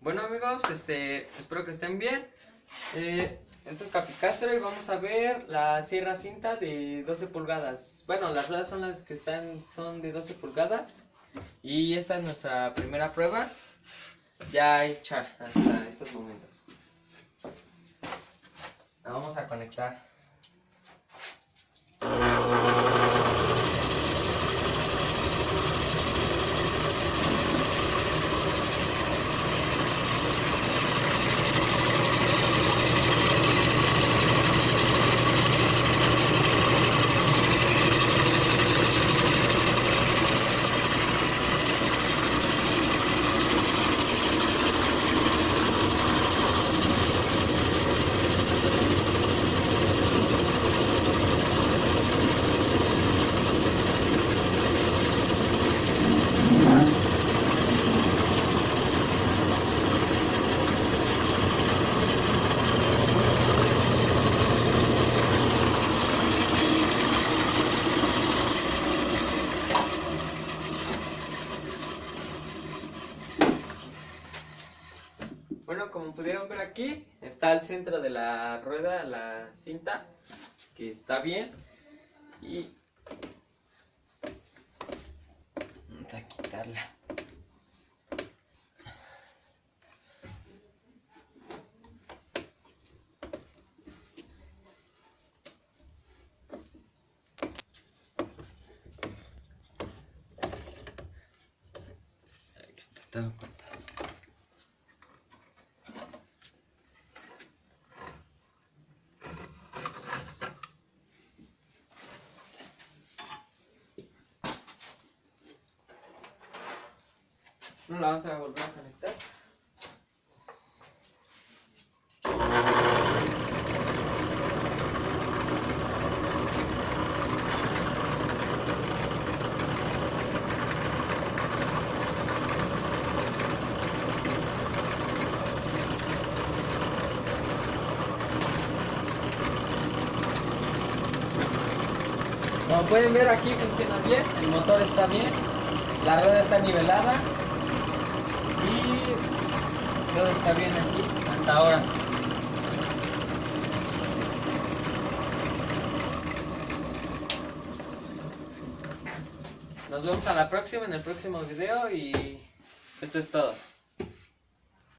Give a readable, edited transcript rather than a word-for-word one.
Bueno amigos, espero que estén bien. Esto es Capicastro y vamos a ver la sierra cinta de 12 pulgadas. Bueno, las ruedas son las que son de 12 pulgadas. Y esta es nuestra primera prueba, ya hecha hasta estos momentos. La vamos a conectar. Bueno, como pudieron ver aquí, está al centro de la rueda la cinta, que está bien. Y vamos a quitarla. Aquí está todo cortado. No la vamos a volver a conectar. Como pueden ver, aquí funciona bien, el motor está bien, la rueda está nivelada y todo está bien aquí hasta ahora. Nos vemos a la próxima, en el próximo video, y esto es todo.